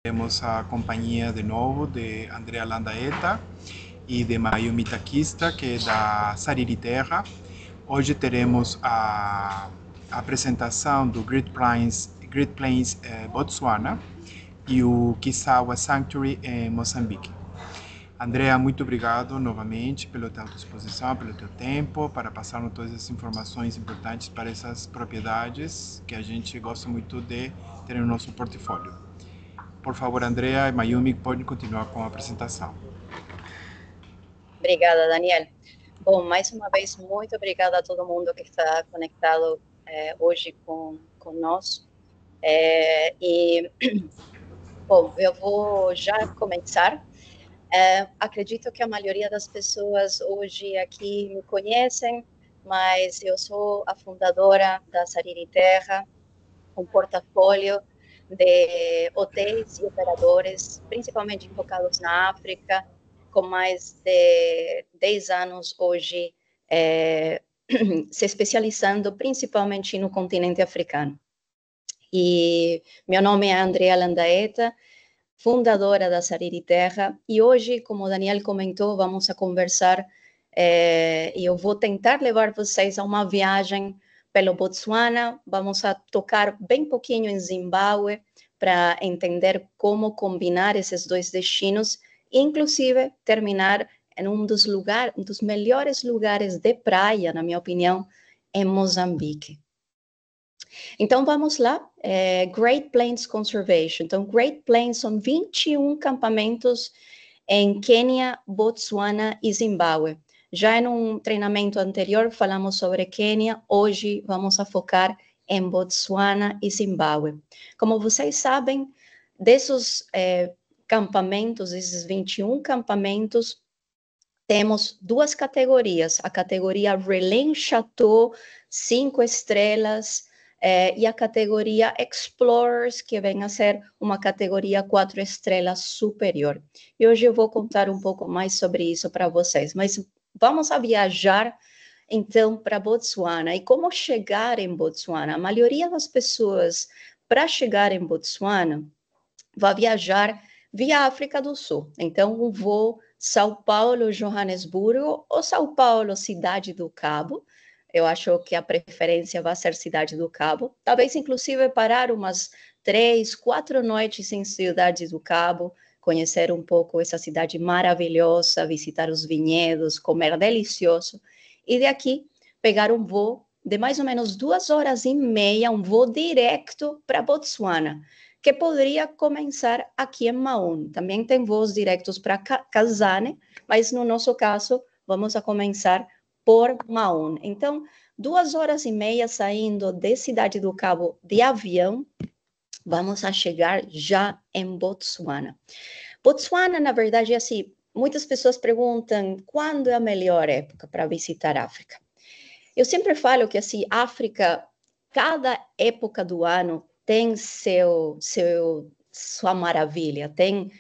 Temos a companhia de novo de Andrea Landaeta e de Mayumi Takista, que é da Sariri Terra. Hoje teremos a apresentação do Great Plains Botswana e o Kisawa Sanctuary em Moçambique. Andrea, muito obrigado novamente pela tua disposição, pelo teu tempo, para passarmos todas as informações importantes para essas propriedades que a gente gosta muito de ter no nosso portfólio. Por favor, Andrea e Mayumi, podem continuar com a apresentação. Obrigada, Daniel. Bom, mais uma vez, muito obrigada a todo mundo que está conectado hoje conosco. Bom, eu vou já começar. Acredito que a maioria das pessoas hoje aqui me conhecem, mas eu sou a fundadora da Sariri Terra, um portfólio de hotéis e operadores, principalmente focados na África, com mais de 10 anos hoje se especializando principalmente no continente africano. E meu nome é Andrea Landaeta, fundadora da Sariri Terra, e hoje, como o Daniel comentou, vamos a conversar e eu vou tentar levar vocês a uma viagem pelo Botsuana. Vamos a tocar bem pouquinho em Zimbábue para entender como combinar esses dois destinos, inclusive terminar em um dos melhores lugares de praia, na minha opinião, em Moçambique. Então, vamos lá, Great Plains Conservation. Então, Great Plains são 21 campamentos em Quênia, Botsuana e Zimbábue. Já em um treinamento anterior, falamos sobre Quênia, hoje vamos a focar em Botsuana e Zimbábue. Como vocês sabem, desses campamentos, esses 21 campamentos, temos duas categorias, a categoria Relais Chateau, 5 estrelas, e a categoria Explorers, que vem a ser uma categoria 4 estrelas superior. E hoje eu vou contar um pouco mais sobre isso para vocês, mas vamos a viajar, então, para Botsuana. E como chegar em Botsuana? A maioria das pessoas, para chegar em Botsuana, vai viajar via África do Sul. Então, um voo São Paulo, Joanesburgo, ou São Paulo, Cidade do Cabo. Eu acho que a preferência vai ser Cidade do Cabo. Talvez, inclusive, parar umas 3, 4 noites em Cidade do Cabo, conhecer um pouco essa cidade maravilhosa, visitar os vinhedos, comer delicioso. E daqui, pegar um voo de mais ou menos 2 horas e meia, um voo direto para Botsuana, que poderia começar aqui em Maun. Também tem voos diretos para Kazane, mas no nosso caso, vamos a começar por Maun. Então, 2 horas e meia saindo de Cidade do Cabo de avião, vamos a chegar já em Botsuana. Botsuana, na verdade, é assim, muitas pessoas perguntam quando é a melhor época para visitar a África. Eu sempre falo que, assim, África, cada época do ano tem sua maravilha, tem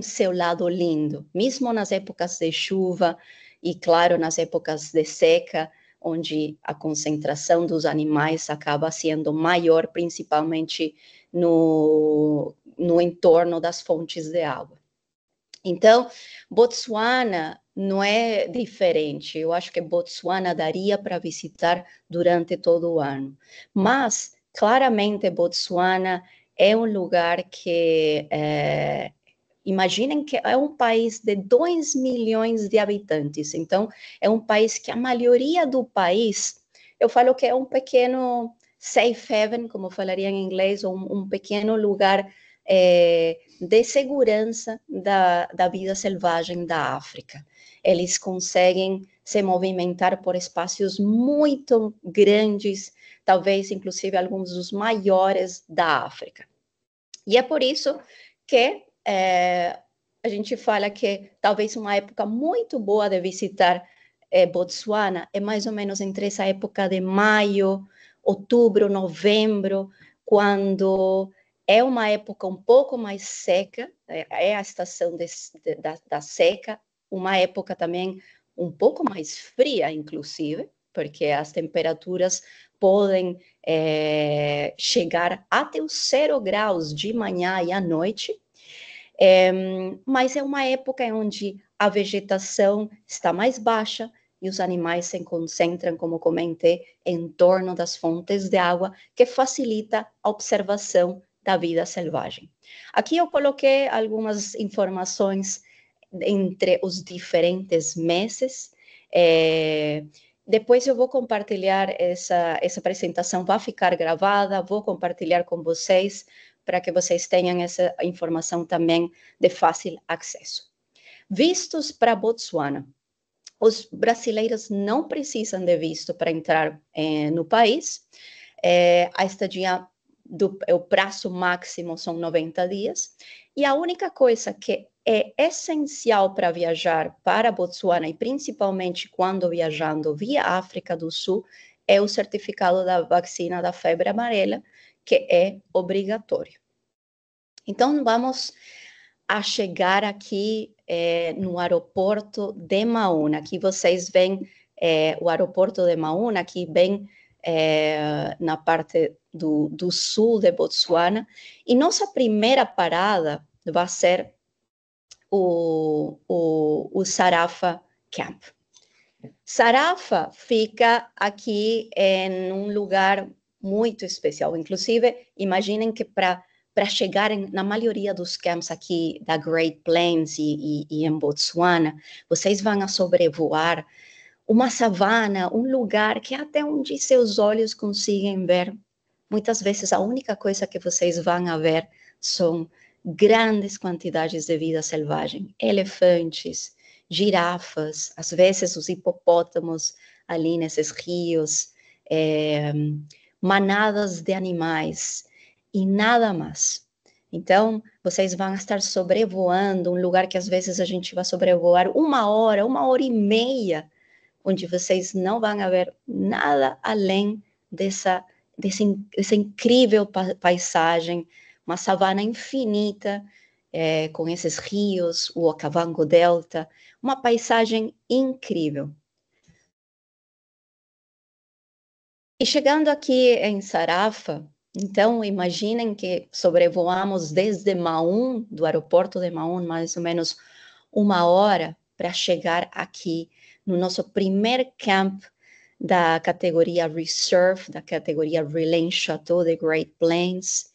seu lado lindo, mesmo nas épocas de chuva e, claro, nas épocas de seca, onde a concentração dos animais acaba sendo maior, principalmente no entorno das fontes de água. Então, Botsuana não é diferente. Eu acho que Botsuana daria para visitar durante todo o ano. Mas, claramente, Botsuana é um lugar que... imaginem que é um país de 2 milhões de habitantes. Então, é um país que a maioria do país, eu falo que é um pequeno safe haven, como falaria em inglês, ou um pequeno lugar de segurança da vida selvagem da África. Eles conseguem se movimentar por espaços muito grandes, talvez inclusive alguns dos maiores da África. E é por isso que a gente fala que talvez uma época muito boa de visitar Botsuana é mais ou menos entre essa época de maio, outubro, novembro, quando é uma época um pouco mais seca, é a estação da seca, uma época também um pouco mais fria, inclusive, porque as temperaturas podem chegar até os 0 graus de manhã e à noite, Mas é uma época onde a vegetação está mais baixa e os animais se concentram, como comentei, em torno das fontes de água, que facilita a observação da vida selvagem. Aqui eu coloquei algumas informações entre os diferentes meses. Depois eu vou compartilhar essa apresentação, vai ficar gravada, vou compartilhar com vocês, para que vocês tenham essa informação também de fácil acesso. Vistos para Botsuana. Os brasileiros não precisam de visto para entrar no país. A estadia, o prazo máximo são 90 dias. E a única coisa que é essencial para viajar para Botsuana, e principalmente quando viajando via África do Sul, é o certificado da vacina da febre amarela, que é obrigatório. Então, vamos a chegar aqui no aeroporto de Maúna. Aqui vocês veem o aeroporto de Maúna, aqui bem na parte do sul de Botsuana. E nossa primeira parada vai ser o Sarafa Camp. Sarafa fica aqui em um lugar muito especial. Inclusive, imaginem que para chegar na maioria dos camps aqui da Great Plains e em Botsuana, vocês vão a sobrevoar uma savana, um lugar que até onde seus olhos conseguem ver. Muitas vezes a única coisa que vocês vão a ver são grandes quantidades de vida selvagem, elefantes, girafas, às vezes os hipopótamos ali nesses rios, manadas de animais e nada mais. Então, vocês vão estar sobrevoando um lugar que às vezes a gente vai sobrevoar 1 hora e meia, onde vocês não vão ver nada além dessa incrível paisagem, uma savana infinita, com esses rios, o Okavango Delta, uma paisagem incrível. E chegando aqui em Sarafa, então imaginem que sobrevoamos desde Maun, do aeroporto de Maun, mais ou menos 1 hora, para chegar aqui no nosso primeiro camp da categoria Reserve, da categoria Relaine Chateau de Great Plains.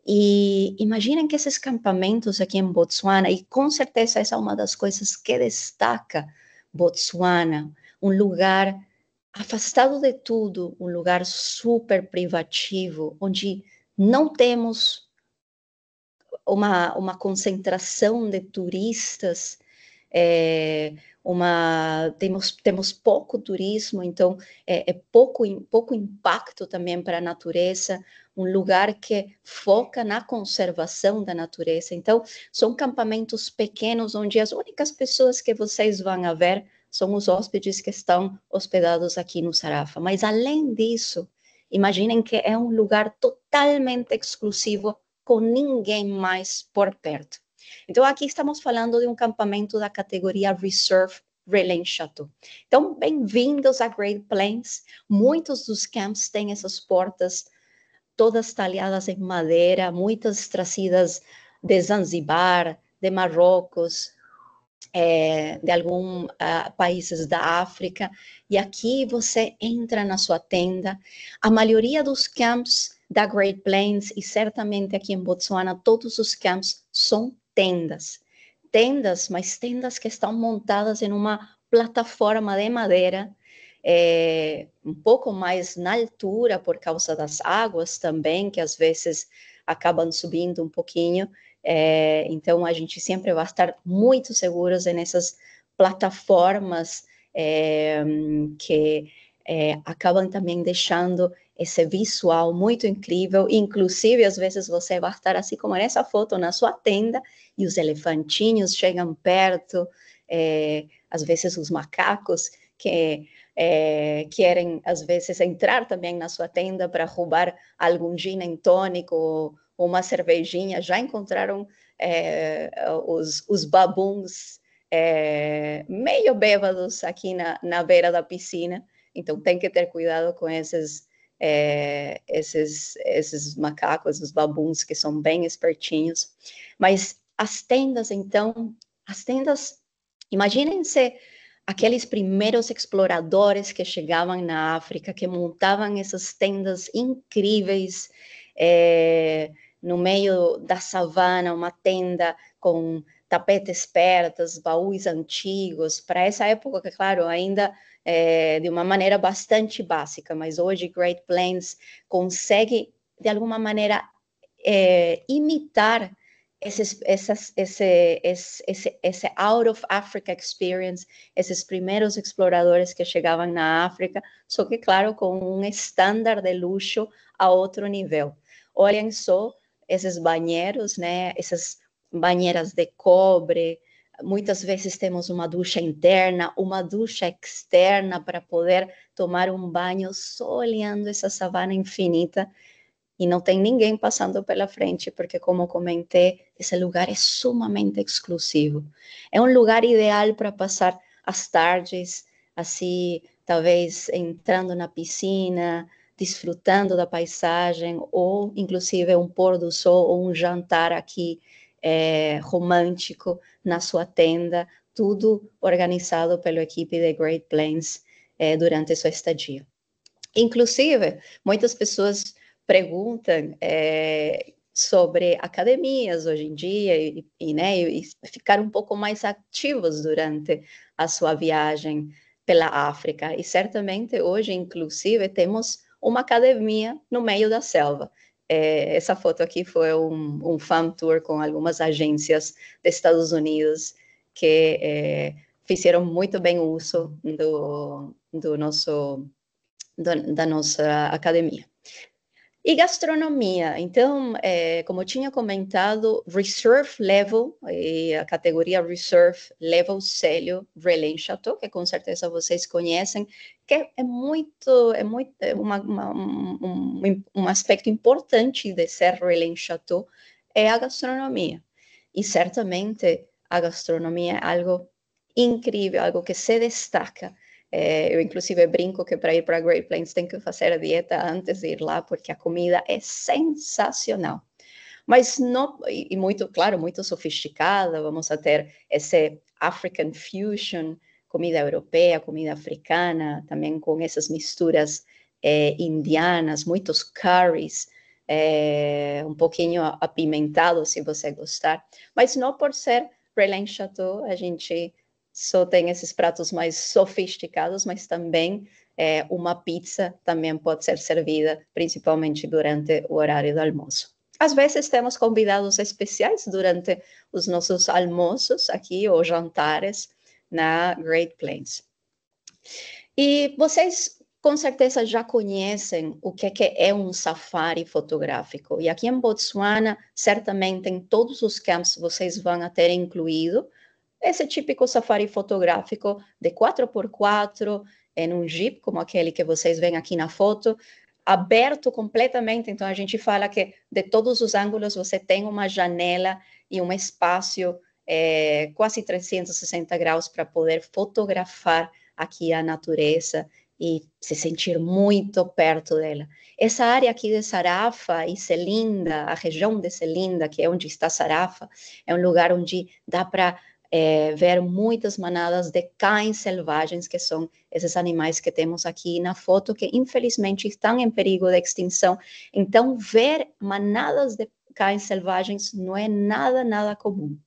E imaginem que esses campamentos aqui em Botsuana, e com certeza essa é uma das coisas que destaca Botsuana, um lugar afastado de tudo, um lugar super privativo, onde não temos uma concentração de turistas, temos pouco turismo, então pouco impacto também para a natureza, um lugar que foca na conservação da natureza. Então, são campamentos pequenos, onde as únicas pessoas que vocês vão ver são os hóspedes que estão hospedados aqui no Sarafa. Mas, além disso, imaginem que é um lugar totalmente exclusivo, com ninguém mais por perto. Então, aqui estamos falando de um campamento da categoria Reserve Relaine Chateau. Então, bem-vindos a Great Plains. Muitos dos camps têm essas portas todas talhadas em madeira, muitas trazidas de Zanzibar, de Marrocos, de alguns países da África. E aqui você entra na sua tenda. A maioria dos camps da Great Plains, e certamente aqui em Botsuana, todos os camps são tendas. Tendas, mas tendas que estão montadas em uma plataforma de madeira, um pouco mais na altura por causa das águas também, que às vezes acabam subindo um pouquinho. Então, a gente sempre vai estar muito seguros nessas plataformas que acabam também deixando esse visual muito incrível. Inclusive, às vezes você vai estar assim como nessa foto, na sua tenda, e os elefantinhos chegam perto, às vezes os macacos que querem, às vezes, entrar também na sua tenda para roubar algum gin and tônico ou uma cervejinha. Já encontraram os babuns meio bêbados aqui na beira da piscina. Então, tem que ter cuidado com esses macacos, os babuns, que são bem espertinhos. Mas As tendas, então, imaginem-se aqueles primeiros exploradores que chegavam na África, que montavam essas tendas incríveis no meio da savana, uma tenda com tapetes pertas, baús antigos, para essa época, que claro, ainda de uma maneira bastante básica, mas hoje Great Plains consegue, de alguma maneira, imitar esse out of Africa experience, esses primeiros exploradores que chegavam na África, só que, claro, com um estándar de luxo a outro nível. Olhem só esses banheiros, né? Essas banheiras de cobre, muitas vezes temos uma ducha interna, uma ducha externa para poder tomar um banho só olhando essa savana infinita e não tem ninguém passando pela frente, porque, como comentei, esse lugar é sumamente exclusivo. É um lugar ideal para passar as tardes, assim, talvez entrando na piscina, desfrutando da paisagem, ou inclusive um pôr do sol ou um jantar aqui romântico na sua tenda, tudo organizado pela equipe de Great Plains durante sua estadia. Inclusive, muitas pessoas perguntam sobre academias hoje em dia e ficar um pouco mais ativos durante a sua viagem pela África. E certamente hoje, inclusive, temos uma academia no meio da selva. Essa foto aqui foi um farm tour com algumas agências dos Estados Unidos que fizeram muito bem uso da nossa academia. E gastronomia, então, como eu tinha comentado, Reserve Level, a categoria Reserve Level Célio Relais Chateau, que com certeza vocês conhecem, que é um aspecto importante de ser Relais Chateau, é a gastronomia. E certamente a gastronomia é algo incrível, algo que se destaca. Eu, inclusive, brinco que para ir para Great Plains tem que fazer a dieta antes de ir lá, porque a comida é sensacional. Mas não, e muito, claro, muito sofisticada, vamos a ter esse African Fusion, comida europeia, comida africana, também com essas misturas indianas, muitos curries, um pouquinho apimentado, se você gostar. Mas não por ser Relais Chateau, a gente só tem esses pratos mais sofisticados, mas também uma pizza também pode ser servida, principalmente durante o horário do almoço. Às vezes temos convidados especiais durante os nossos almoços aqui, ou jantares, na Great Plains. E vocês, com certeza, já conhecem o que é um safari fotográfico. E aqui em Botsuana, certamente, em todos os camps, vocês vão ter incluído esse típico safari fotográfico de 4x4, em um jeep, como aquele que vocês veem aqui na foto, aberto completamente. Então, a gente fala que de todos os ângulos você tem uma janela e um espaço quase 360 graus para poder fotografar aqui a natureza e se sentir muito perto dela. Essa área aqui de Sarafa e Selinda, a região de Selinda, que é onde está Sarafa, é um lugar onde dá para ver muitas manadas de cães selvagens, que são esses animais que temos aqui na foto, que infelizmente estão em perigo de extinção. Então, ver manadas de cães selvagens não é nada comum.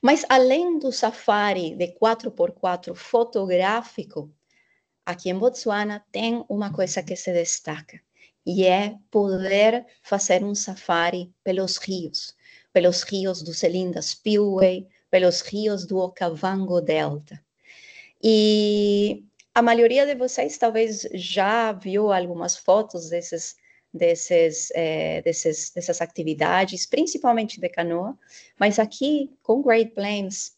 Mas, além do safari de 4x4 fotográfico, aqui em Botsuana tem uma coisa que se destaca, e é poder fazer um safari pelos rios do Selinda Spillway, pelos rios do Okavango Delta. E a maioria de vocês talvez já viu algumas fotos dessas atividades, principalmente de canoa, mas aqui com Great Plains,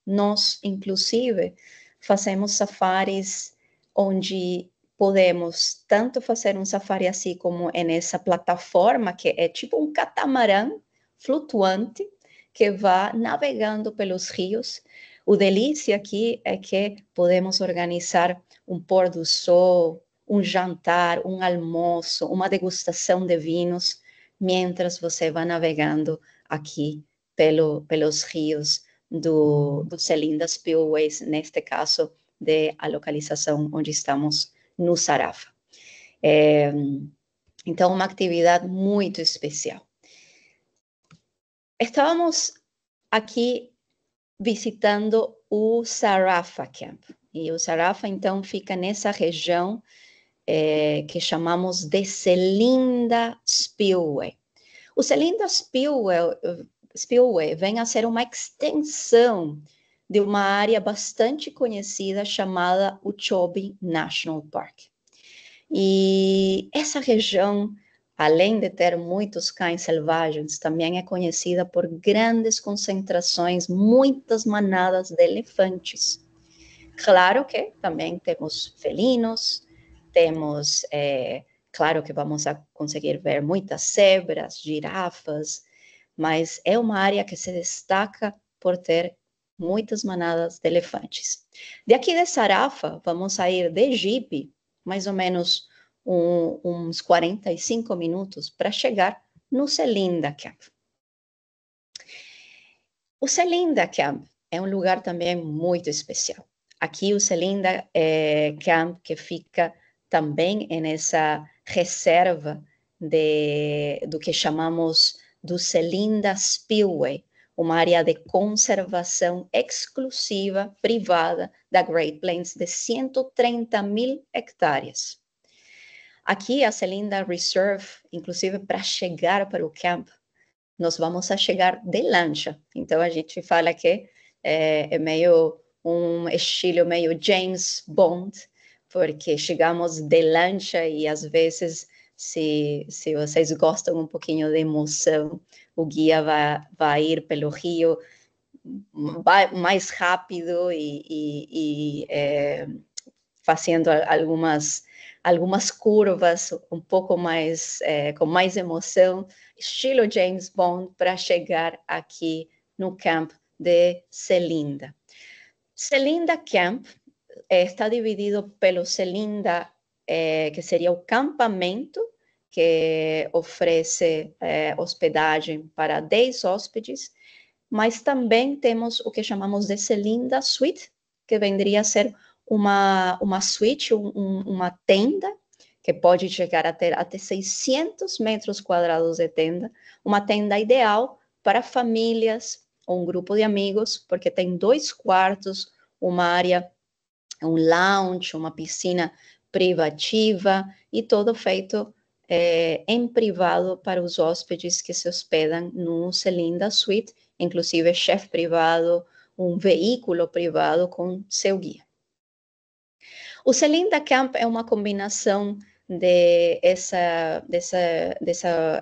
nós, inclusive, fazemos safaris onde podemos tanto fazer um safari assim como nessa plataforma, que é tipo um catamarã flutuante, que vai navegando pelos rios. O delícia aqui é que podemos organizar um pôr do sol, um jantar, um almoço, uma degustação de vinhos, mientras você vai navegando aqui pelos rios do Celinda Spillways, neste caso, a localização onde estamos no Sarafa. Então, uma atividade muito especial. Estávamos aqui visitando o Sarafa Camp. E o Sarafa, então, fica nessa região que chamamos de Celinda Spillway. O Celinda Spillway vem a ser uma extensão de uma área bastante conhecida chamada Okeechobee National Park. E essa região, além de ter muitos cães selvagens, também é conhecida por grandes concentrações, muitas manadas de elefantes. Claro que também temos felinos, temos, claro que vamos a conseguir ver muitas zebras, girafas, mas é uma área que se destaca por ter muitas manadas de elefantes. De aqui de Sarafa, vamos sair de Jeep, mais ou menos uns 45 minutos, para chegar no Celinda Camp. O Celinda Camp é um lugar também muito especial. Aqui o Celinda Camp, que fica também nessa reserva do que chamamos do Celinda Spillway, uma área de conservação exclusiva, privada, da Great Plains, de 130.000 hectares. Aqui a Celinda Reserve, inclusive para chegar para o camp, nós vamos a chegar de lancha. Então a gente fala que é meio um estilo meio James Bond, porque chegamos de lancha e às vezes, se vocês gostam um pouquinho de emoção, o guia vai ir pelo rio mais rápido e fazendo algumas curvas um pouco mais, com mais emoção, estilo James Bond, para chegar aqui no camp de Celinda. Celinda Camp está dividido pelo Celinda, que seria o campamento, que oferece hospedagem para 10 hóspedes, mas também temos o que chamamos de Celinda Suite, que vendria a ser uma suíte, uma tenda, que pode chegar a ter até 600 metros quadrados de tenda, uma tenda ideal para famílias ou um grupo de amigos, porque tem 2 quartos, uma área, um lounge, uma piscina privativa e todo feito em privado para os hóspedes que se hospedam no Celinda Suite, inclusive chefe privado, um veículo privado com seu guia. O Celinda Camp é uma combinação dessa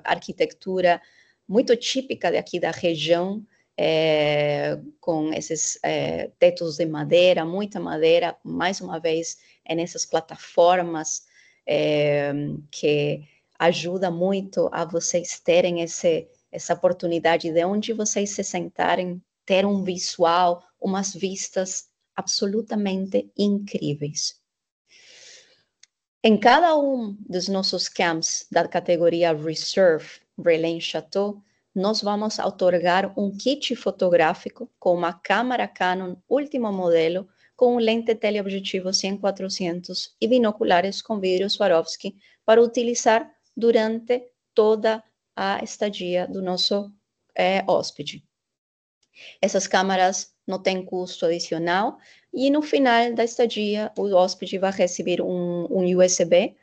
arquitetura muito típica daqui da região, com esses tetos de madeira, muita madeira, mais uma vez, nessas plataformas que ajuda muito a vocês terem essa oportunidade de onde vocês se sentarem, ter um visual, umas vistas absolutamente incríveis. Em cada um dos nossos camps da categoria Reserve Relais Chateau, nós vamos otorgar um kit fotográfico com uma câmera Canon último modelo, com lente teleobjetivo 100-400 e binoculares com vidro Swarovski para utilizar durante toda a estadia do nosso hóspede. Essas câmeras não têm custo adicional e no final da estadia o hóspede vai receber um USB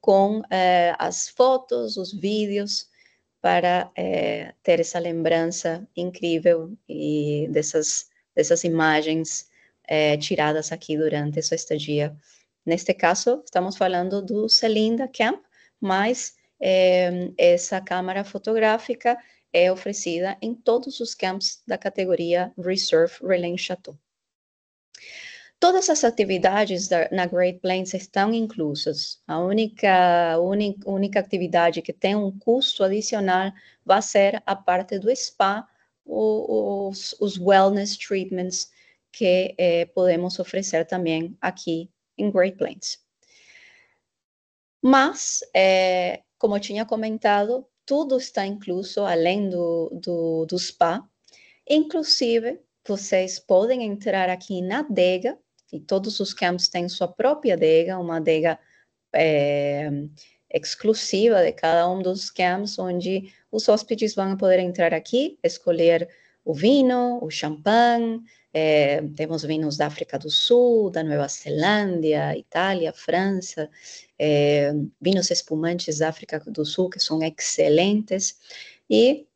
com as fotos, os vídeos para ter essa lembrança incrível e dessas imagens tiradas aqui durante sua estadia. Neste caso, estamos falando do Celinda Camp, mas essa câmera fotográfica é oferecida em todos os camps da categoria Reserve Relais Chateau. Todas as atividades na Great Plains estão inclusas. A única atividade que tem um custo adicional vai ser a parte do spa, os wellness treatments que podemos oferecer também aqui em Great Plains. Mas, como eu tinha comentado, tudo está incluso, além do spa. Inclusive, vocês podem entrar aqui na adega, e todos os camps têm sua própria adega, uma adega exclusiva de cada um dos camps, onde os hóspedes vão poder entrar aqui, escolher o vinho, o champanhe, temos vinhos da África do Sul, da Nova Zelândia, Itália, França, vinhos espumantes da África do Sul, que são excelentes, e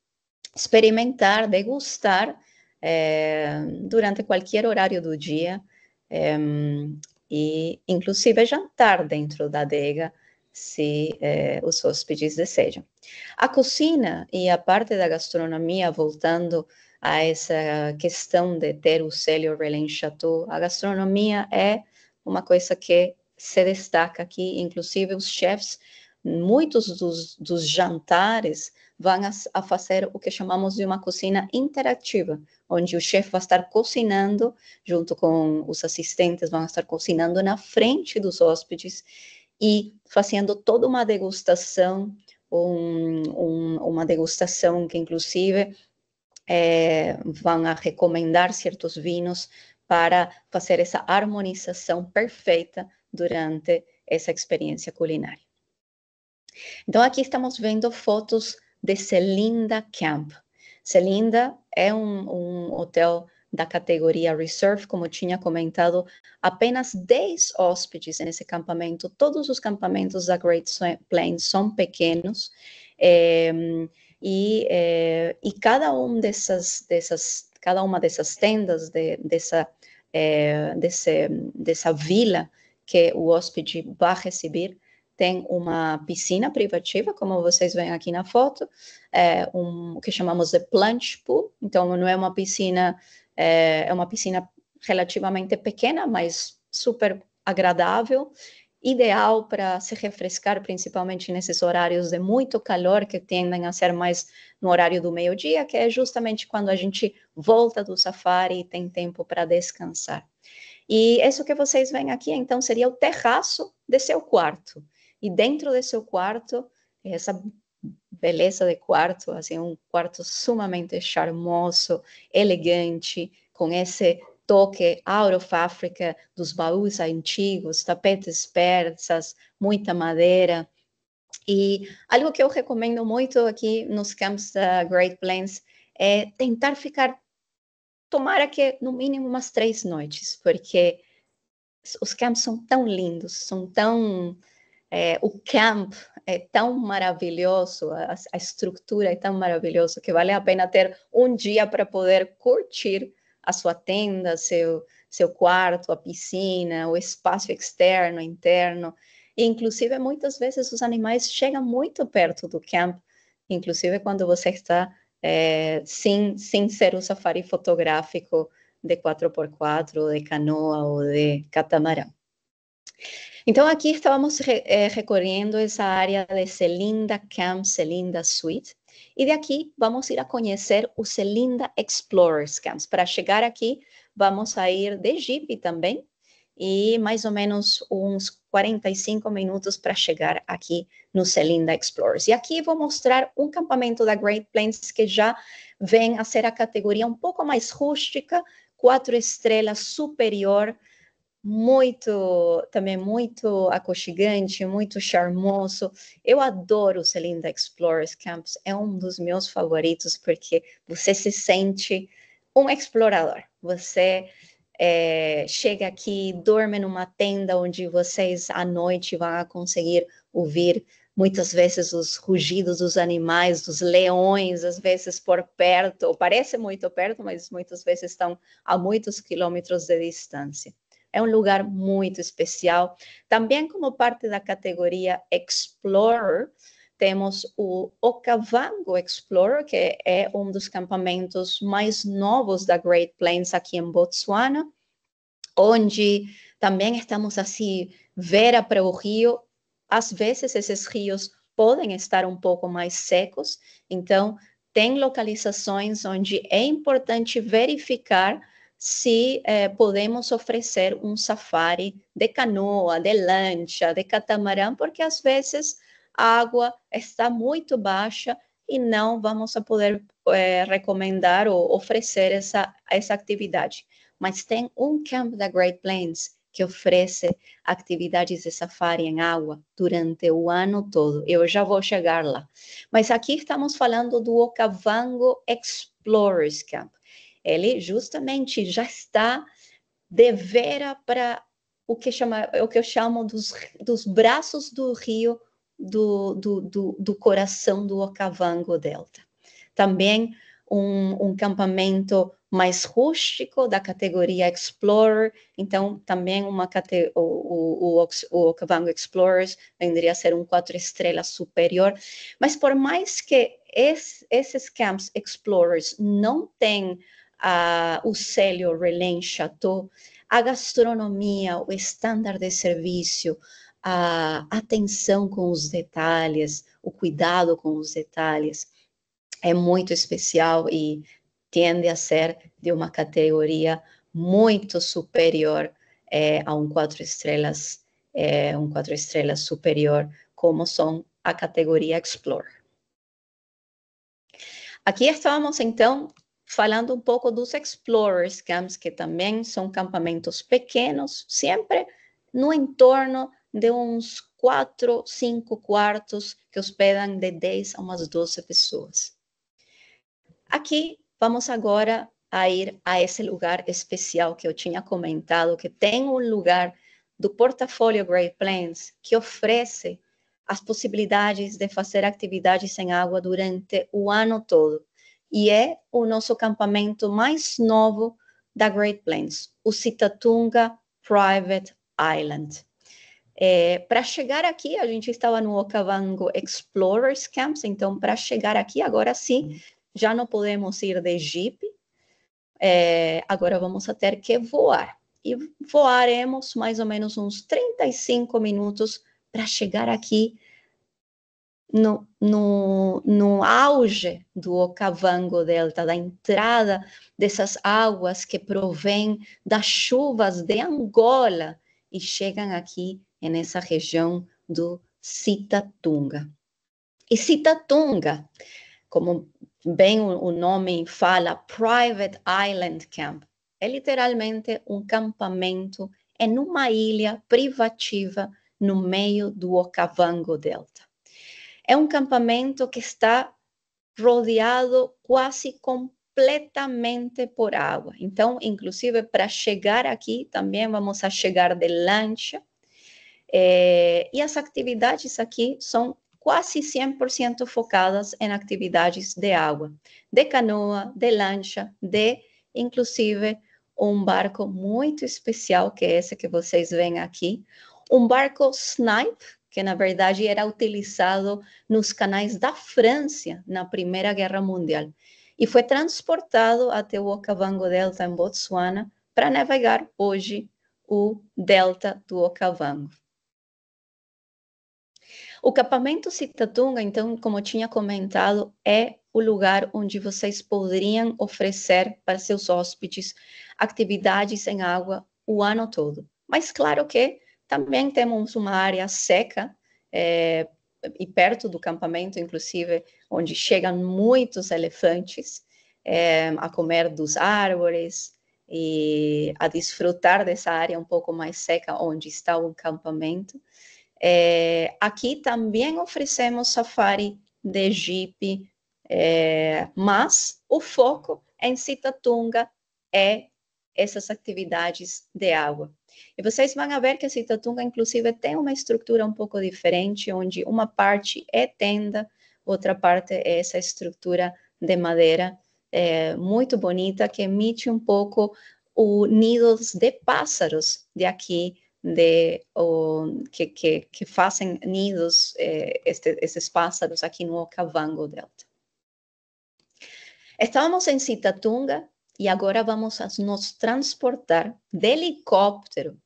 experimentar, degustar durante qualquer horário do dia, e inclusive jantar dentro da adega, se os hóspedes desejam. A cozinha e a parte da gastronomia, voltando a essa questão de ter o selo Relais Chateau, a gastronomia é uma coisa que se destaca aqui, inclusive os chefs, muitos dos jantares vão a fazer o que chamamos de uma cozinha interativa, onde o chefe vai estar cozinhando, junto com os assistentes, vão estar cozinando na frente dos hóspedes e fazendo toda uma degustação, uma degustação que inclusive vão a recomendar certos vinhos para fazer essa harmonização perfeita durante essa experiência culinária. Então, aqui estamos vendo fotos de Celinda Camp. Celinda é um hotel da categoria Reserve, como tinha comentado, apenas 10 hóspedes nesse acampamento. Todos os acampamentos da Great Plains são pequenos, e cada uma dessas tendas, dessa vila que o hóspede vai receber, tem uma piscina privativa, como vocês veem aqui na foto, o que chamamos de plunge pool. Então, não é uma piscina, é uma piscina relativamente pequena, mas super agradável, ideal para se refrescar, principalmente nesses horários de muito calor, que tendem a ser mais no horário do meio-dia, que é justamente quando a gente volta do safari e tem tempo para descansar. E isso que vocês veem aqui, então, seria o terraço de seu quarto. E dentro de seu quarto, essa beleza de quarto, assim, um quarto sumamente charmoso, elegante, com esse toque out of Africa, dos baús antigos, tapetes persas, muita madeira. E algo que eu recomendo muito aqui nos camps da Great Plains é tentar ficar, tomara que no mínimo umas 3 noites, porque os camps são tão lindos, são tão... o camp é tão maravilhoso, a estrutura é tão maravilhosa que vale a pena ter um dia para poder curtir a sua tenda, seu quarto, a piscina, o espaço externo, interno. E, inclusive, muitas vezes os animais chegam muito perto do camp, inclusive quando você está sem ser o safari fotográfico de 4x4, de canoa ou de catamarã. Então, aqui estávamos recorrendo essa área de Celinda Camp, Celinda Suite, e daqui vamos ir a conhecer o Celinda Explorers Camps. Para chegar aqui, vamos a ir de Jeep também, e mais ou menos uns 45 minutos para chegar aqui no Celinda Explorers. E aqui vou mostrar um acampamento da Great Plains que já vem a ser a categoria um pouco mais rústica, 4 estrelas superior, também muito aconchegante, muito charmoso. Eu adoro o Celinda Explorers Camps, é um dos meus favoritos, porque você se sente um explorador. Você chega aqui, dorme numa tenda onde vocês à noite vão conseguir ouvir muitas vezes os rugidos dos animais, dos leões, às vezes por perto, ou parece muito perto, mas muitas vezes estão a muitos quilômetros de distância. É um lugar muito especial. Também como parte da categoria Explorer, temos o Okavango Explorer, que é um dos acampamentos mais novos da Great Plains aqui em Botsuana, onde também estamos assim, vera para o rio. Às vezes esses rios podem estar um pouco mais secos, então tem localizações onde é importante verificar se podemos oferecer um safari de canoa, de lancha, de catamarã, porque às vezes a água está muito baixa e não vamos a poder recomendar ou oferecer essa atividade. Mas tem um camp da Great Plains que oferece atividades de safari em água durante o ano todo. Eu já vou chegar lá. Mas aqui estamos falando do Okavango Explorers Camp. Ele justamente já está de vera para o que eu chamo dos braços do rio do coração do Okavango Delta. Também um campamento mais rústico da categoria Explorer, então também o Okavango Explorers venderia a ser um 4 estrelas superior, mas por mais que esses camps Explorers não tenham o selo Relais Chateau, a gastronomia, o estándar de serviço, a atenção com os detalhes, o cuidado com os detalhes, é muito especial e tende a ser de uma categoria muito superior a um 4 estrelas, um 4 estrelas superior, como são a categoria Explorer. Aqui estamos, então, falando um pouco dos Explorers Camps, que também são campamentos pequenos, sempre no entorno de uns 4, 5 quartos que hospedam de 10 a umas 12 pessoas. Aqui vamos agora a ir a esse lugar especial que eu tinha comentado, que tem um lugar do portfólio Great Plains que oferece as possibilidades de fazer atividades em água durante o ano todo. E é o nosso acampamento mais novo da Great Plains, o Sitatunga Private Island. Para chegar aqui, a gente estava no Okavango Explorers Camps, então para chegar aqui, agora sim, já não podemos ir de Jeep, agora vamos ter que voar. E voaremos mais ou menos uns 35 minutos para chegar aqui no auge do Okavango Delta, da entrada dessas águas que provêm das chuvas de Angola e chegam aqui nessa região do Sitatunga. E Sitatunga, como bem o nome fala, Private Island Camp, é literalmente um campamento em uma ilha privativa no meio do Okavango Delta. É um campamento que está rodeado quase completamente por água. Então, inclusive, para chegar aqui, também vamos a chegar de lancha. E as atividades aqui são quase 100% focadas em atividades de água, de canoa, de lancha, inclusive, um barco muito especial, que é esse que vocês veem aqui, um barco Snipe, que na verdade era utilizado nos canais da França na Primeira Guerra Mundial, e foi transportado até o Okavango Delta, em Botsuana, para navegar hoje o delta do Okavango. O acampamento Sitatunga, então, como eu tinha comentado, é o lugar onde vocês poderiam oferecer para seus hóspedes atividades em água o ano todo. Mas claro que também temos uma área seca e perto do acampamento, inclusive, onde chegam muitos elefantes a comer dos árvores e a desfrutar dessa área um pouco mais seca onde está o acampamento. Aqui também oferecemos safari de Jeep, mas o foco em Sitatunga é essas atividades de água. E vocês vão ver que Sitatunga, inclusive, tem uma estrutura um pouco diferente, onde uma parte é tenda, outra parte é essa estrutura de madeira muito bonita, que emite um pouco o nidos de pássaros de aqui, que fazem nidos, esses pássaros aqui no Okavango Delta. Estávamos em Sitatunga e agora vamos a nos transportar de helicóptero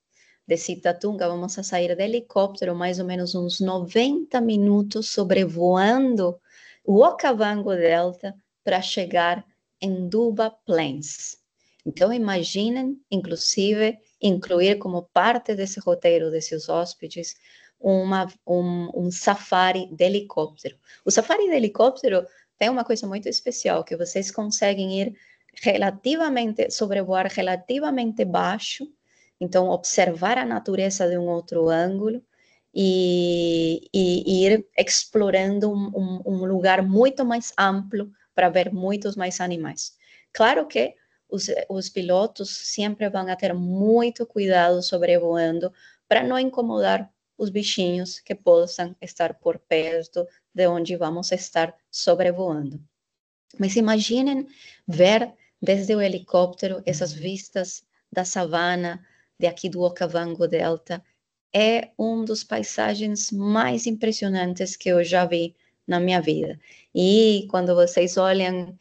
de Sitatunga, vamos a sair de helicóptero mais ou menos uns 90 minutos sobrevoando o Okavango Delta para chegar em Duba Plains. Então, imaginem, inclusive, incluir como parte desse roteiro desses hóspedes um safari de helicóptero. O safari de helicóptero tem uma coisa muito especial, que vocês conseguem ir sobrevoar relativamente baixo, então observar a natureza de um outro ângulo e ir explorando um lugar muito mais amplo para ver muitos mais animais. Claro que os pilotos sempre vão ter muito cuidado sobrevoando para não incomodar os bichinhos que possam estar por perto de onde vamos estar sobrevoando. Mas imaginem ver desde o helicóptero essas vistas da savana, de aqui do Okavango Delta. É um dos paisagens mais impressionantes que eu já vi na minha vida. E quando vocês olham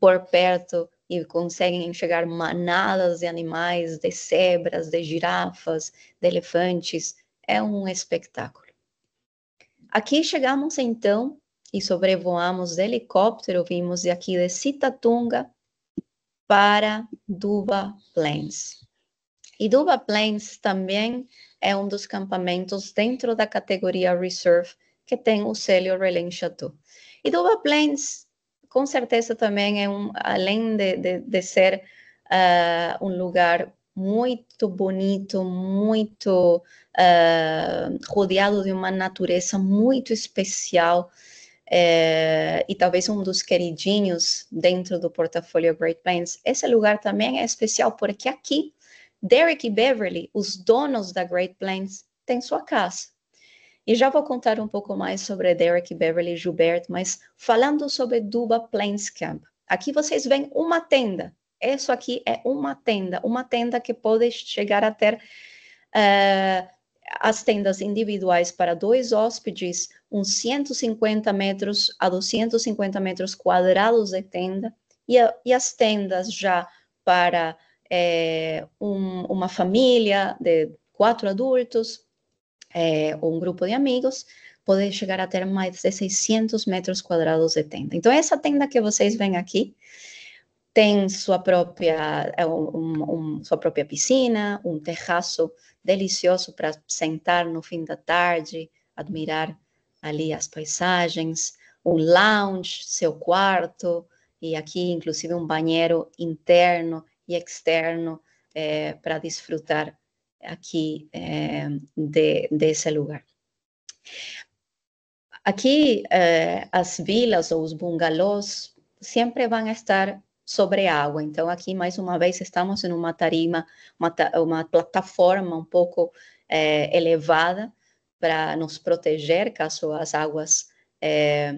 por perto e conseguem enxergar manadas de animais, de zebras, de girafas, de elefantes, é um espetáculo. Aqui chegamos então e sobrevoamos de helicóptero, vimos de aqui de Sitatunga para Duba Plains. E Duba Plains também é um dos campamentos dentro da categoria Reserve que tem o selo Relais Chateau. E Duba Plains, com certeza, também é além de ser um lugar muito bonito, muito rodeado de uma natureza muito especial, e talvez um dos queridinhos dentro do portfólio Great Plains. Esse lugar também é especial porque aqui Derek e Beverly, os donos da Great Plains, têm sua casa. E já vou contar um pouco mais sobre Derek e Beverly e Gilbert, mas falando sobre Duba Plains Camp. Aqui vocês veem uma tenda. Isso aqui é uma tenda que pode chegar a ter as tendas individuais para 2 hóspedes, uns 150 metros a 250 metros quadrados de tenda, e as tendas já para uma família de 4 adultos, ou um grupo de amigos, pode chegar a ter mais de 600 metros quadrados de tenda. Então, essa tenda que vocês veem aqui tem sua própria piscina, um terraço delicioso para sentar no fim da tarde, admirar ali as paisagens, um lounge, seu quarto, e aqui, inclusive, um banheiro interno e externo para desfrutar aqui desse lugar. Aqui, as vilas ou os bungalôs sempre vão estar sobre água. Então, aqui, mais uma vez, estamos em uma tarima, uma plataforma um pouco elevada para nos proteger caso as águas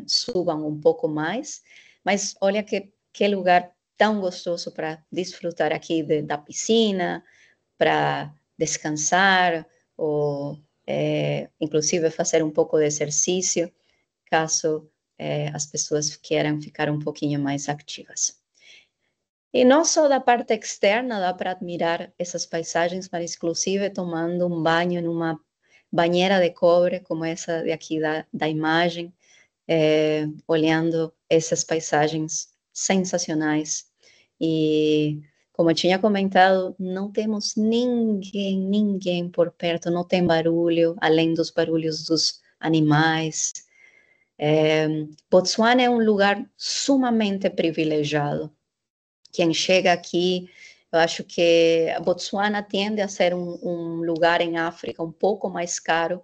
subam um pouco mais. Mas olha que lugar tão gostoso para desfrutar aqui da piscina, para descansar, ou inclusive fazer um pouco de exercício, caso as pessoas queiram ficar um pouquinho mais ativas. E não só da parte externa dá para admirar essas paisagens, mas inclusive tomando um banho numa banheira de cobre, como essa de aqui da imagem, olhando essas paisagens sensacionais. E, como eu tinha comentado, não temos ninguém por perto, não tem barulho, além dos barulhos dos animais. Botsuana é um lugar sumamente privilegiado. Quem chega aqui, eu acho que a Botsuana tende a ser um lugar em África um pouco mais caro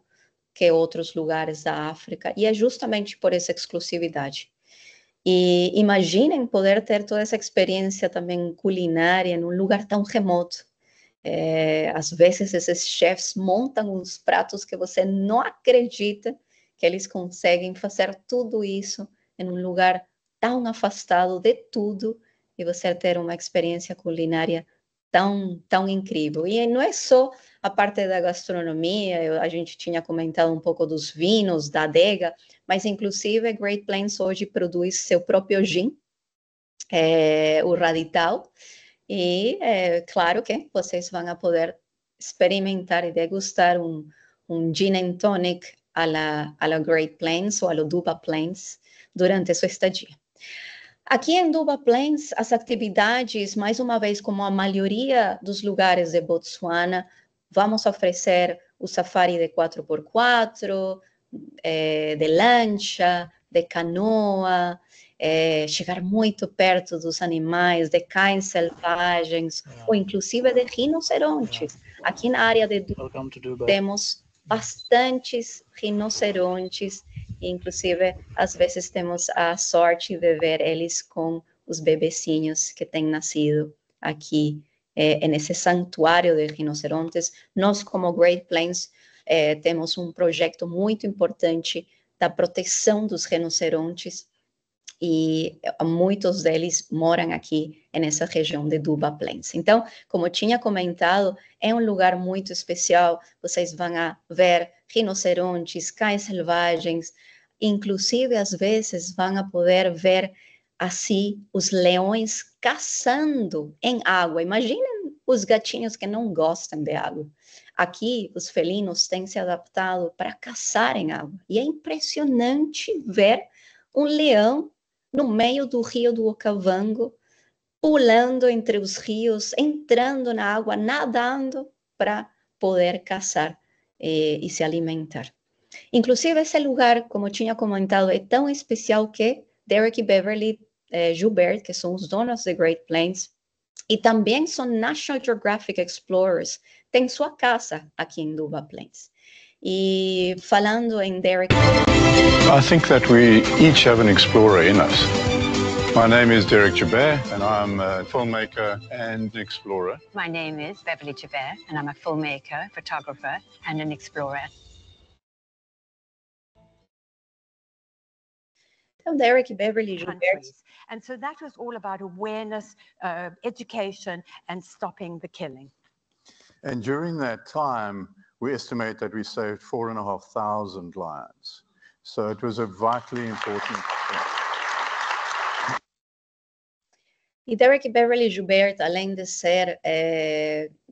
que outros lugares da África, e é justamente por essa exclusividade. E imaginem poder ter toda essa experiência também culinária em um lugar tão remoto. Às vezes, esses chefs montam uns pratos que você não acredita que eles conseguem fazer tudo isso em um lugar tão afastado de tudo, e você ter uma experiência culinária tão incrível. E não é só a parte da gastronomia, a gente tinha comentado um pouco dos vinhos, da adega, mas inclusive Great Plains hoje produz seu próprio gin, o Radital, e claro que vocês vão poder experimentar e degustar um gin and tonic a la Great Plains ou a la Duba Plains durante sua estadia. Aqui em Duba Plains, as atividades, mais uma vez, como a maioria dos lugares de Botsuana, vamos oferecer o safari de 4x4, de lancha, de canoa, chegar muito perto dos animais, de cães selvagens, ou inclusive de rinocerontes. Aqui na área de Duba temos bastantes rinocerontes, inclusive, às vezes temos a sorte de ver eles com os bebecinhos que têm nascido aqui nesse santuário de rinocerontes. Nós, como Great Plains, temos um projeto muito importante da proteção dos rinocerontes, e muitos deles moram aqui nessa região de Duba Plains. Então, como eu tinha comentado, é um lugar muito especial. Vocês vão ver rinocerontes, cães selvagens, inclusive, às vezes, vão poder ver, assim, os leões caçando em água. Imaginem os gatinhos que não gostam de água. Aqui, os felinos têm se adaptado para caçar em água. E é impressionante ver um leão no meio do rio do Okavango, pulando entre os rios, entrando na água, nadando para poder caçar e se alimentar. Inclusive, esse lugar, como eu tinha comentado, é tão especial que Derek e Beverly Joubert, que são os donos de Great Plains, e também são National Geographic Explorers, têm sua casa aqui em Duba Plains. E falando em Derek... I think that we each have an explorer in us. My name is Derek Joubert, and I'm a filmmaker and explorer. My name is Beverly Joubert, and I'm a filmmaker, photographer, and an explorer. Então, Derek e Beverly Joubert. And so that was all about awareness, education, and stopping the killing. And during that time, we estimate that we saved 4,500 lives. So it was a vitally important thing. E Derek e Beverly Joubert, além de ser,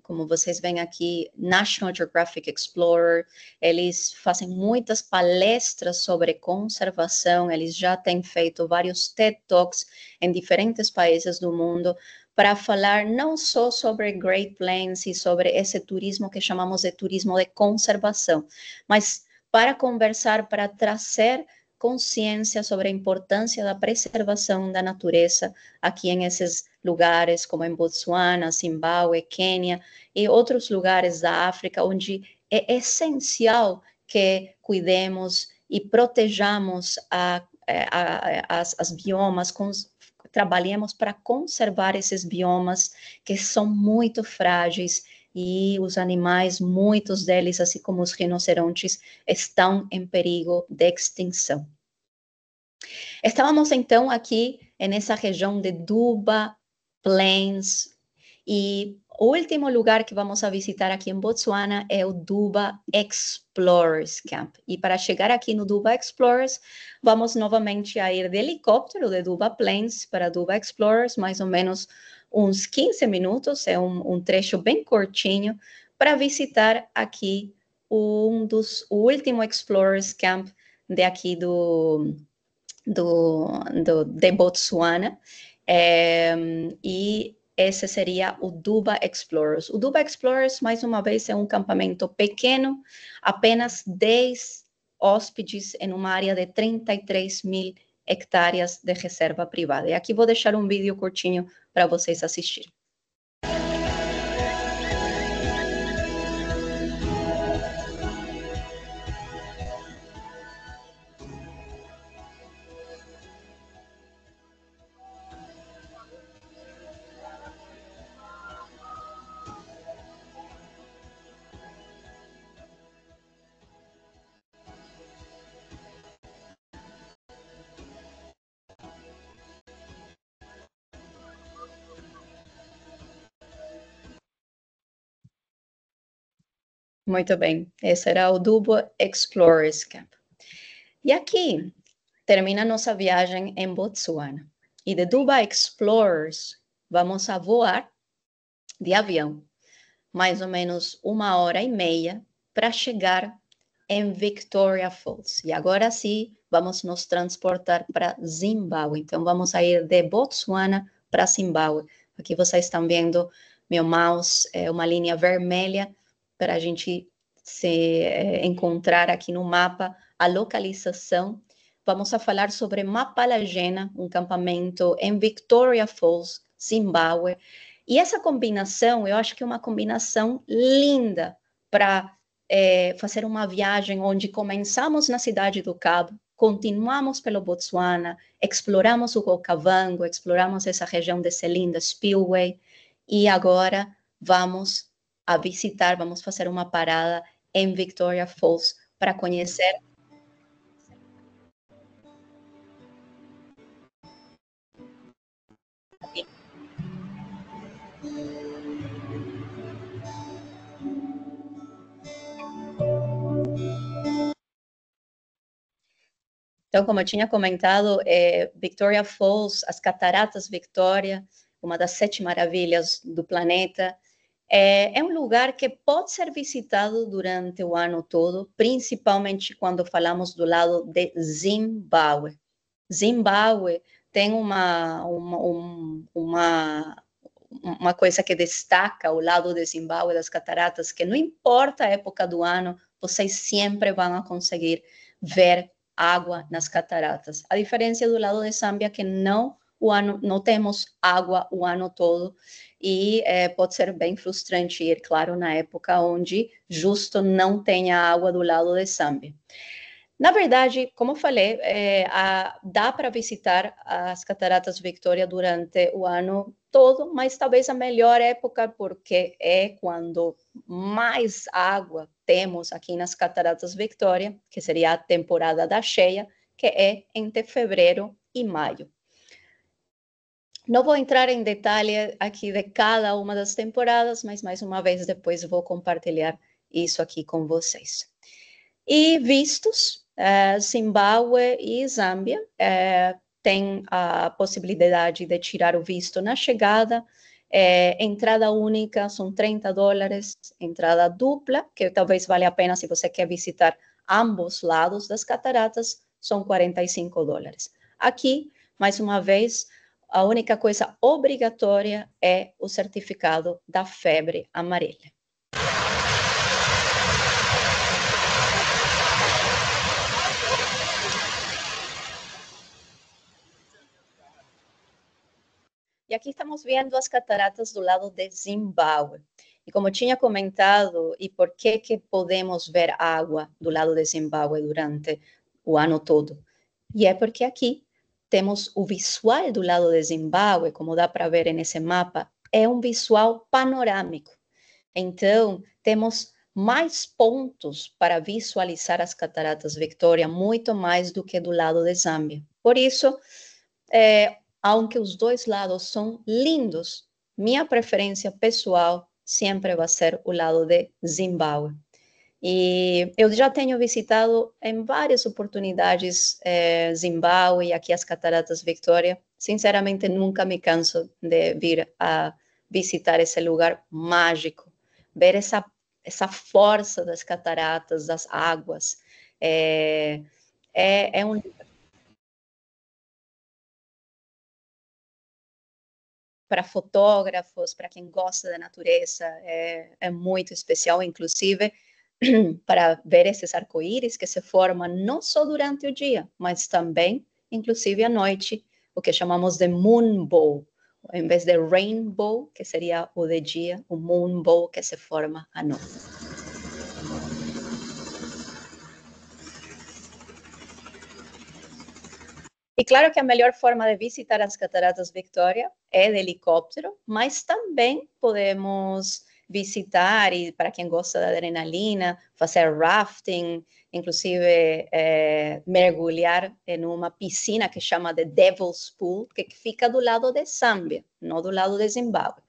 como vocês veem aqui, National Geographic Explorer, eles fazem muitas palestras sobre conservação, eles já têm feito vários TED Talks em diferentes países do mundo, para falar não só sobre Great Plains e sobre esse turismo que chamamos de turismo de conservação, mas para conversar, para trazer consciência sobre a importância da preservação da natureza aqui em esses lugares, como em Botsuana, Zimbábue, Quênia e outros lugares da África, onde é essencial que cuidemos e protejamos as biomas, trabalhemos para conservar esses biomas que são muito frágeis e os animais, muitos deles, assim como os rinocerontes, estão em perigo de extinção. Estávamos, então, aqui nessa região de Duba Plains, e o último lugar que vamos a visitar aqui em Botsuana é o Duba Explorers Camp. E para chegar aqui no Duba Explorers, vamos novamente a ir de helicóptero de Duba Plains para Duba Explorers, mais ou menos uns 15 minutos, é um trecho bem curtinho, para visitar aqui o último Explorers Camp de aqui de Botsuana, e esse seria o Duba Explorers. O Duba Explorers, mais uma vez, é um acampamento pequeno, apenas 10 hóspedes em uma área de 33.000 hectares de reserva privada. E aqui vou deixar um vídeo curtinho para vocês assistirem. Muito bem, esse era o Duba Explorers Camp. E aqui termina nossa viagem em Botsuana. E de Duba Explorers, vamos a voar de avião, mais ou menos 1h30, para chegar em Victoria Falls. E agora sim, vamos nos transportar para Zimbábue. Então, vamos a ir de Botsuana para Zimbábue. Aqui vocês estão vendo meu mouse, é uma linha vermelha, para a gente encontrar aqui no mapa a localização vamos a falar sobre Mapalagena, um campamento em Victoria Falls, Zimbábue. E essa combinação, eu acho que é uma combinação linda para fazer uma viagem onde começamos na Cidade do Cabo, continuamos pelo Botsuana, exploramos o Okavango, exploramos essa região de Selinda, Spillway, e agora vamos a visitar, vamos fazer uma parada em Victoria Falls para conhecer Então, como eu tinha comentado, Victoria Falls, as Cataratas Victoria, uma das 7 maravilhas do planeta, é um lugar que pode ser visitado durante o ano todo, principalmente quando falamos do lado de Zimbábue. Zimbábue tem uma coisa que destaca ao lado de Zimbábue, das cataratas, que não importa a época do ano, vocês sempre vão conseguir ver água nas cataratas. A diferença do lado de Zâmbia é que não temos água o ano todo e pode ser bem frustrante ir, claro, na época onde justo não tenha água do lado de Zâmbia. Na verdade, como eu falei, dá para visitar as Cataratas Victoria durante o ano todo, mas talvez a melhor época, porque é quando mais água temos aqui nas Cataratas Victoria, que seria a temporada da cheia, que é entre fevereiro e maio. Não vou entrar em detalhe aqui de cada uma das temporadas, mas mais uma vez depois vou compartilhar isso aqui com vocês. E vistos, Zimbábue e Zâmbia têm a possibilidade de tirar o visto na chegada, entrada única são $30, entrada dupla, que talvez valha a pena se você quer visitar ambos lados das cataratas, são $45. Aqui, mais uma vez, a única coisa obrigatória é o certificado da febre amarela. E aqui estamos vendo as cataratas do lado de Zimbábue. E como eu tinha comentado, e por que podemos ver água do lado de Zimbábue durante o ano todo? E é porque aqui temos o visual do lado de Zimbábue, como dá para ver nesse mapa, é um visual panorâmico. Então, temos mais pontos para visualizar as cataratas Victoria, muito mais do que do lado de Zâmbia. Por isso, aunque os dois lados são lindos, minha preferência pessoal sempre vai ser o lado de Zimbábue. E eu já tenho visitado em várias oportunidades Zimbábue e aqui as Cataratas Victoria. Sinceramente, nunca me canso de vir a visitar esse lugar mágico, ver essa força das cataratas, das águas. É um para fotógrafos, para quem gosta da natureza, é muito especial, inclusive para ver esses arco-íris que se formam não só durante o dia, mas também, inclusive, à noite, o que chamamos de moonbow, em vez de rainbow, que seria o de dia, o moonbow que se forma à noite. E claro que a melhor forma de visitar as Cataratas Victoria é de helicóptero, mas também podemos visitar, e para quem gosta da adrenalina, fazer rafting, inclusive mergulhar em uma piscina que chama de Devil's Pool, que fica do lado de Zâmbia, não do lado de Zimbábue.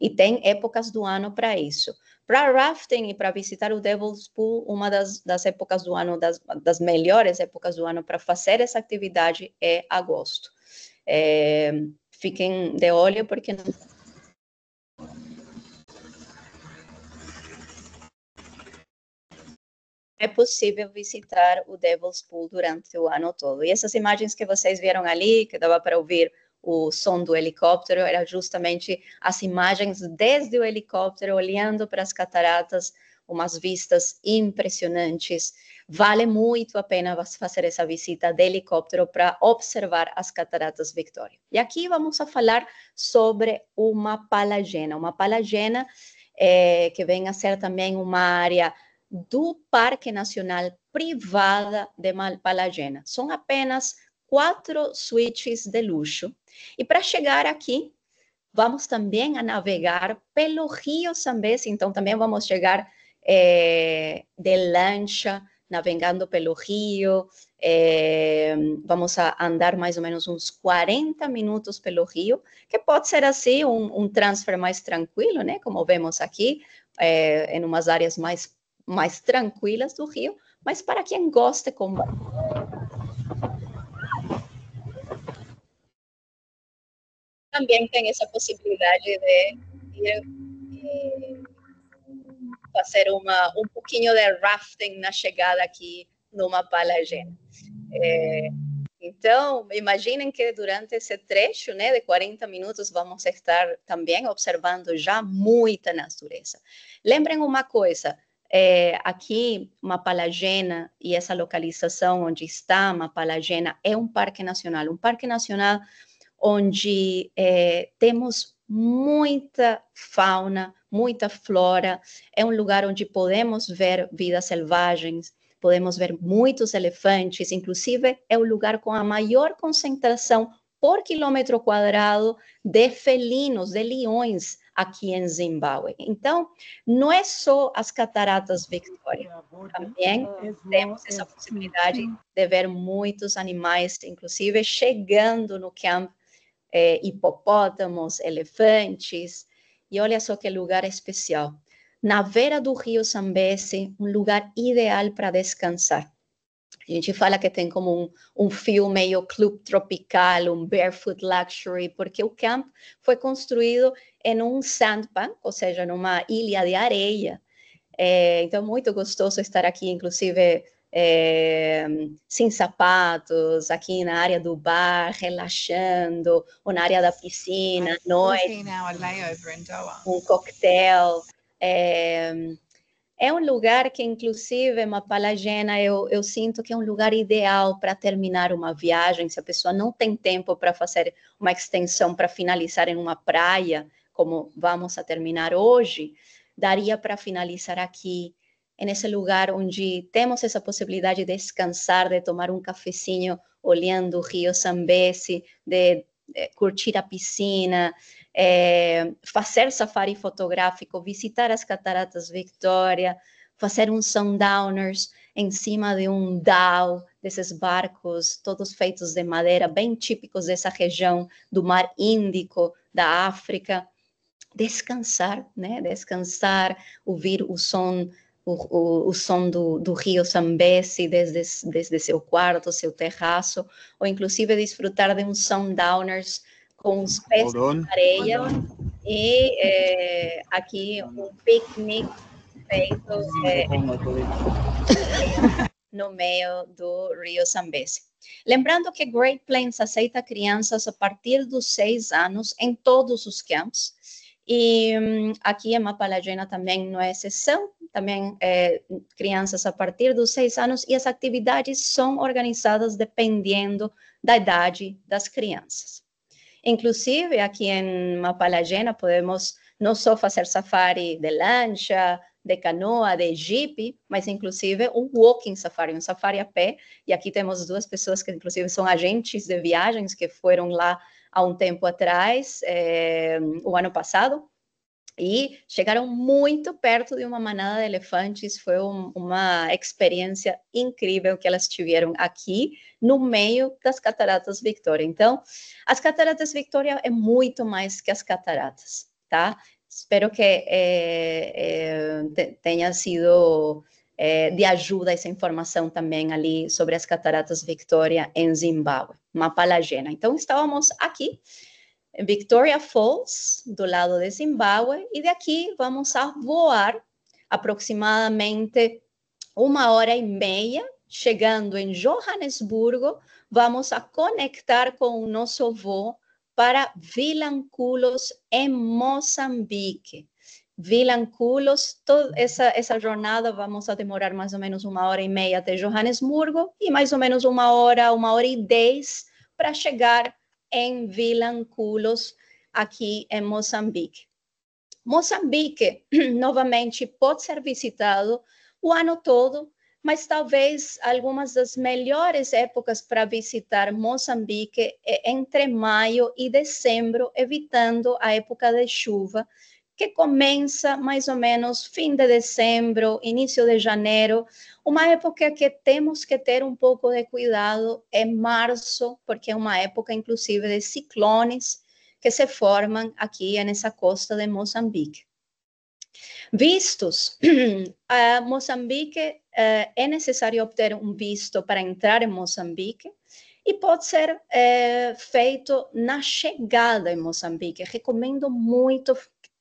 E tem épocas do ano para isso. Para rafting e para visitar o Devil's Pool, uma das épocas do ano, das melhores épocas do ano para fazer essa atividade é agosto. Fiquem de olho, porque é possível visitar o Devil's Pool durante o ano todo. E essas imagens que vocês viram ali, que dava para ouvir o som do helicóptero, era justamente as imagens desde o helicóptero, olhando para as cataratas, umas vistas impressionantes. Vale muito a pena fazer essa visita de helicóptero para observar as Cataratas Victoria. E aqui vamos a falar sobre uma palagena. Uma palagena que vem a ser também uma área do Parque Nacional privada de Palagena. São apenas 4 suítes de luxo. E para chegar aqui, vamos também a navegar pelo Rio Zambezi, então também vamos chegar de lancha, navegando pelo rio, vamos a andar mais ou menos uns 40 minutos pelo rio, que pode ser assim um transfer mais tranquilo, né? Como vemos aqui, em umas áreas mais tranquilas do rio, mas para quem gosta como também tem essa possibilidade de ir fazer um pouquinho de rafting na chegada aqui numa Palagena. Então, imaginem que durante esse trecho, né, de 40 minutos, vamos estar também observando já muita natureza. Lembrem uma coisa, aqui, Mapalagena e essa localização onde está Mapalagena é um parque nacional onde temos muita fauna, muita flora, é um lugar onde podemos ver vida selvagens, podemos ver muitos elefantes, inclusive é o lugar com a maior concentração por quilômetro quadrado de felinos, de leões aqui em Zimbábue. Então, não é só as Cataratas Victoria, também temos essa possibilidade de ver muitos animais, inclusive chegando no camp, hipopótamos, elefantes, e olha só que lugar especial. Na beira do Rio Zambezi, um lugar ideal para descansar. A gente fala que tem como um fio meio clube tropical, um barefoot luxury, porque o camp foi construído em um sandbank, ou seja, numa ilha de areia. Então, muito gostoso estar aqui, inclusive sem sapatos, aqui na área do bar, relaxando, ou na área da piscina, noite, um coquetel. É um lugar que, inclusive, Mapalagena, eu sinto que é um lugar ideal para terminar uma viagem, se a pessoa não tem tempo para fazer uma extensão para finalizar em uma praia, como vamos a terminar hoje, daria para finalizar aqui, nesse lugar onde temos essa possibilidade de descansar, de tomar um cafezinho olhando o Rio Zambezi, de curtir a piscina, fazer safari fotográfico, visitar as Cataratas Victoria, fazer um sundowners em cima de um dhow, desses barcos todos feitos de madeira, bem típicos dessa região do Mar Índico, da África. Descansar, né? Descansar, ouvir o som do Rio Zambezi desde seu quarto, seu terraço, ou inclusive desfrutar de um sundowners com os pés na areia e aqui um piquenique feito no meio do Rio Zambezi. Lembrando que Great Plains aceita crianças a partir dos 6 anos em todos os camps, e aqui em Mapalagena também não é exceção, também crianças a partir dos 6 anos, e as atividades são organizadas dependendo da idade das crianças. Inclusive, aqui em Mapalagena, podemos não só fazer safari de lancha, de canoa, de jeep, mas inclusive um walking safari, um safari a pé, e aqui temos 2 pessoas que inclusive são agentes de viagens que foram lá há um tempo atrás, o ano passado, e chegaram muito perto de uma manada de elefantes. Foi uma experiência incrível que elas tiveram aqui no meio das Cataratas Victoria. Então, as Cataratas Victoria é muito mais que as cataratas, tá? Espero que tenha sido de ajuda essa informação também ali sobre as Cataratas Victoria em Zimbábue, Mapalagena. Então, estávamos aqui em Victoria Falls, do lado de Zimbábue, e daqui vamos a voar aproximadamente 1h30, chegando em Johannesburgo, vamos a conectar com o nosso voo para Vilanculos, em Moçambique. Vilanculos, toda essa jornada vamos a demorar mais ou menos 1h30 até Johannesburgo e mais ou menos 1h10 para chegar em Vilanculos, aqui em Moçambique. Moçambique, novamente, pode ser visitado o ano todo, mas talvez algumas das melhores épocas para visitar Moçambique é entre maio e dezembro, evitando a época de chuva, que começa mais ou menos fim de dezembro, início de janeiro. Uma época que temos que ter um pouco de cuidado é março, porque é uma época, inclusive, de ciclones que se formam aqui nessa costa de Moçambique. Vistos. Moçambique, é necessário obter um visto para entrar em Moçambique e pode ser feito na chegada em Moçambique. Recomendo muito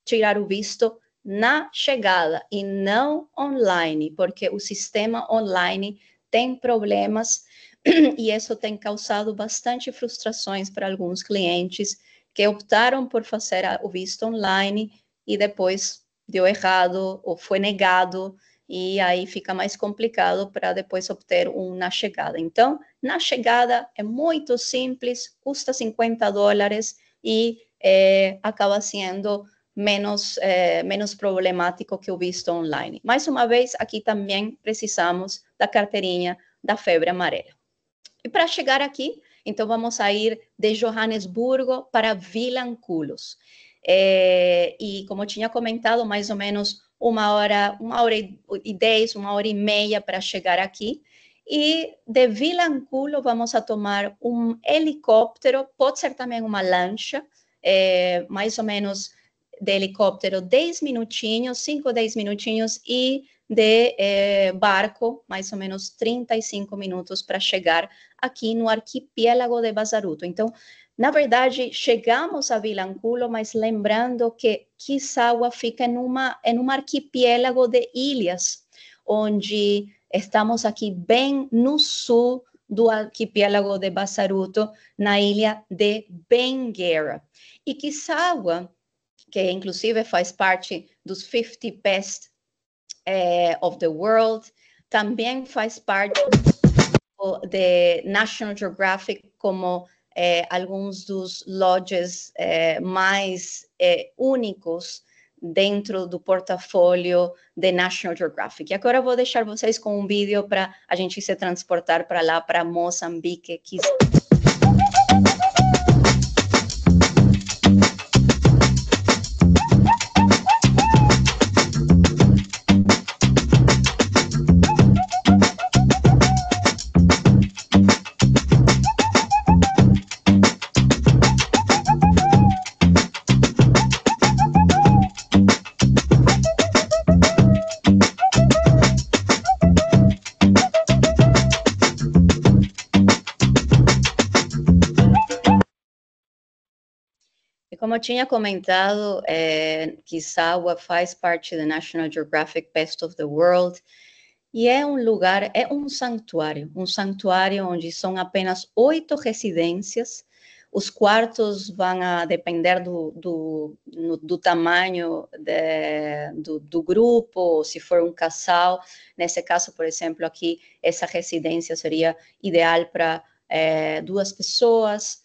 tirar o visto na chegada e não online, porque o sistema online tem problemas e isso tem causado bastante frustrações para alguns clientes que optaram por fazer o visto online e depois deu errado ou foi negado, e aí fica mais complicado para depois obter um na chegada. Então, na chegada é muito simples, custa $50 e acaba sendo menos problemático que o visto online. Mais uma vez, aqui também precisamos da carteirinha da febre amarela. E para chegar aqui, então vamos a ir de Johannesburgo para Vilanculos. E como tinha comentado, mais ou menos 1h10, 1h30 para chegar aqui. E de Vilanculo vamos a tomar um helicóptero, pode ser também uma lancha, mais ou menos de helicóptero 10 minutinhos, 5 ou 10 minutinhos, e de barco, mais ou menos 35 minutos para chegar aqui no arquipélago de Bazaruto. Então, na verdade, chegamos a Vilanculo, mas lembrando que Kissawa fica em um arquipélago de ilhas, onde estamos aqui bem no sul do arquipélago de Bazaruto, na ilha de Benguela. E Kissawa, que inclusive faz parte dos 50 Best of the World, também faz parte de National Geographic como alguns dos lodges mais únicos dentro do portfólio de National Geographic. E agora eu vou deixar vocês com um vídeo para a gente se transportar para lá, para Moçambique. Como eu tinha comentado, Kissawa faz parte da National Geographic Best of the World e é um lugar, é um santuário onde são apenas 8 residências. Os quartos vão a depender do tamanho do grupo, se for um casal. Nesse caso, por exemplo, aqui, essa residência seria ideal para 2 pessoas.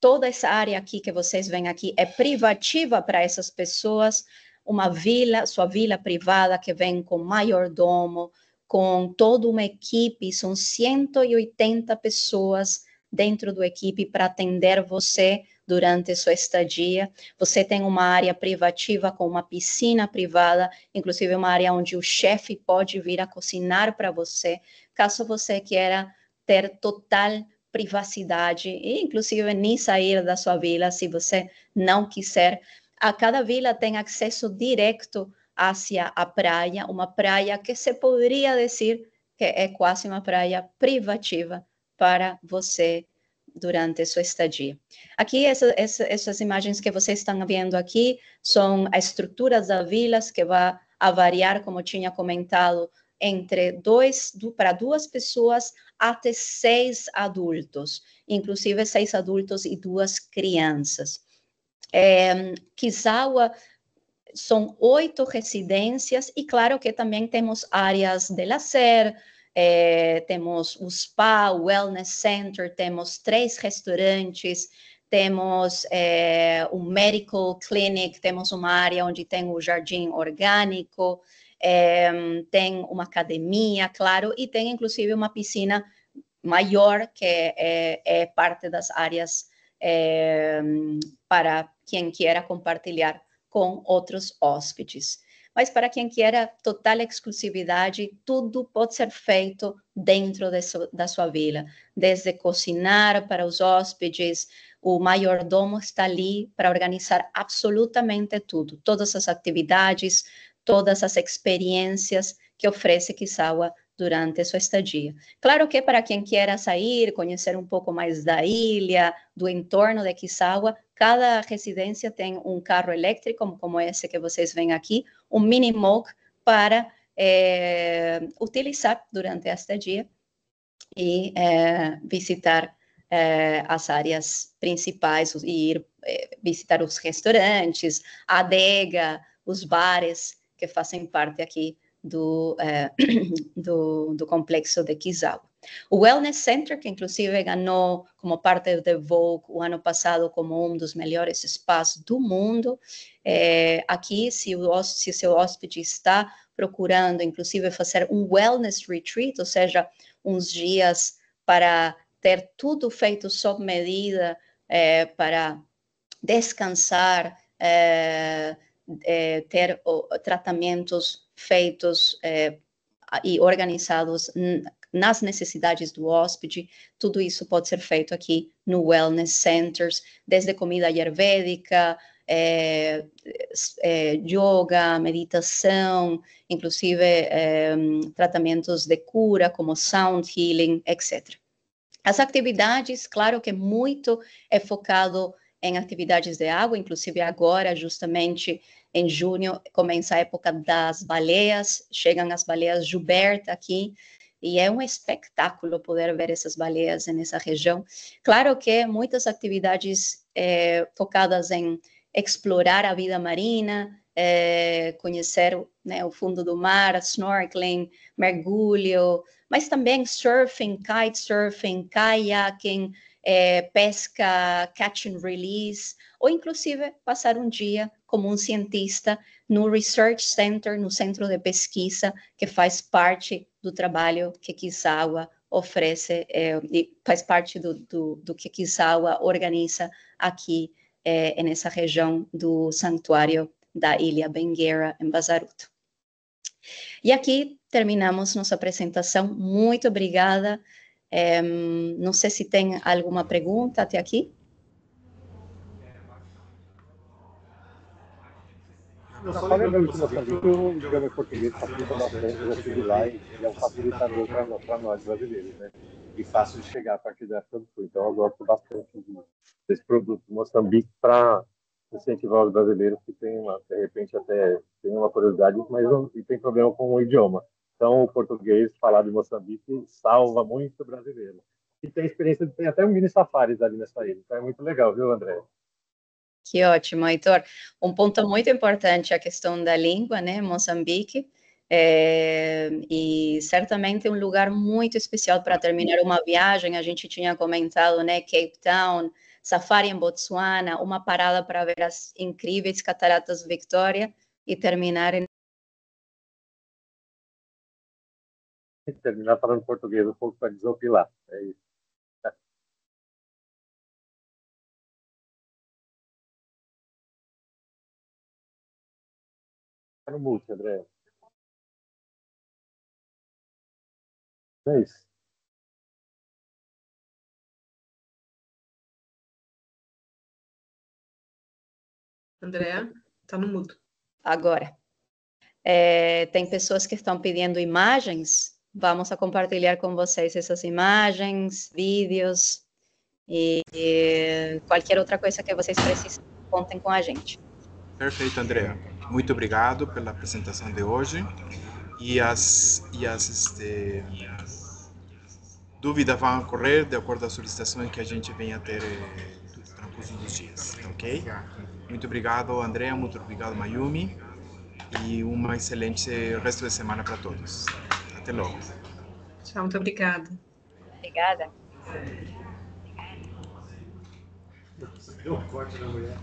Toda essa área aqui que vocês veem aqui é privativa para essas pessoas, uma vila, sua vila privada que vem com mayordomo, com toda uma equipe, são 180 pessoas dentro da equipe para atender você durante sua estadia. Você tem uma área privativa com uma piscina privada, inclusive uma área onde o chefe pode vir a cozinhar para você, caso você queira ter total privacidade e inclusive nem sair da sua vila se você não quiser. A cada vila tem acesso direto hacia a praia, uma praia que se poderia dizer que é quase uma praia privativa para você durante sua estadia. Aqui, essas imagens que vocês estão vendo aqui são as estruturas das vilas, que vai a variar, como tinha comentado, para 2 pessoas até 6 adultos, inclusive 6 adultos e 2 crianças. Kissawa são 8 residências e, claro, que também temos áreas de lazer, temos o spa, o wellness center, temos 3 restaurantes, temos um medical clinic, temos uma área onde tem o jardim orgânico, tem uma academia, claro, e tem, inclusive, uma piscina maior, que é parte das áreas para quem queira compartilhar com outros hóspedes. Mas para quem queira total exclusividade, tudo pode ser feito dentro da sua vila. Desde cozinhar para os hóspedes, o mayordomo está ali para organizar absolutamente tudo. Todas as atividades, todas as experiências que oferece Kisawa durante sua estadia. Claro que para quem queira sair, conhecer um pouco mais da ilha, do entorno de Kisawa, cada residência tem um carro elétrico, como esse que vocês veem aqui, um mini-moke para utilizar durante a estadia e visitar as áreas principais e ir visitar os restaurantes, a adega, os bares que fazem parte aqui do complexo de Kisawa. O Wellness Center, que inclusive ganhou como parte do Vogue o ano passado como um dos melhores spas do mundo. Aqui, se o seu hóspede está procurando, inclusive, fazer um wellness retreat, ou seja, uns dias para ter tudo feito sob medida, para descansar, ter tratamentos feitos e organizados nas necessidades do hóspede, tudo isso pode ser feito aqui no Wellness Centers, desde comida ayurvédica, yoga, meditação, inclusive tratamentos de cura, como sound healing, etc. As atividades, claro que muito é focado em atividades de água, inclusive agora, justamente em junho, começa a época das baleias, chegam as baleias Joubert aqui, e é um espetáculo poder ver essas baleias nessa região. Claro que muitas atividades focadas em explorar a vida marina, conhecer, né, o fundo do mar, snorkeling, mergulho, mas também surfing, kitesurfing, kayaking, pesca, catch and release, ou inclusive passar um dia como um cientista no Research Center, no centro de pesquisa, que faz parte do trabalho que Kisawa oferece, e faz parte do que Kisawa organiza aqui nessa região do santuário da Ilha Bengueira, em Bazaruto. E aqui terminamos nossa apresentação. Muito obrigada. Não sei se tem alguma pergunta até aqui. Só lembrando que Moçambique, o idioma português facilita bastante, eu já estive lá e é um facilitador para nós brasileiros, né? E fácil de chegar a partir da época do sul. Então eu gosto bastante desse produto Moçambique para incentivar os brasileiros que tem de repente até tem uma curiosidade, mas não tem problema com o idioma. Então o português falado em Moçambique salva muito brasileiro. E tem experiência, tem até um mini safaris ali nessa ilha. Então é muito legal, viu, André? Que ótimo, Heitor. Um ponto muito importante é a questão da língua, né, Moçambique, e certamente um lugar muito especial para terminar uma viagem. A gente tinha comentado, né, Cape Town, safari em Botsuana, uma parada para ver as incríveis cataratas Victoria e terminar falando português um pouco para desopilar. É isso. No mute, André. É isso. André, tá no mudo. agora. Tem pessoas que estão pedindo imagens. Vamos a compartilhar com vocês essas imagens, vídeos e qualquer outra coisa que vocês precisem, contem com a gente. Perfeito, Andrea. Muito obrigado pela apresentação de hoje. E as dúvidas vão ocorrer de acordo às solicitações que a gente venha a ter no transcurso dos dias, ok? Muito obrigado, Andrea. Muito obrigado, Mayumi. E uma excelente resto de semana para todos. Até logo. Tchau, muito obrigada. Obrigada. Deu um corte na mulher.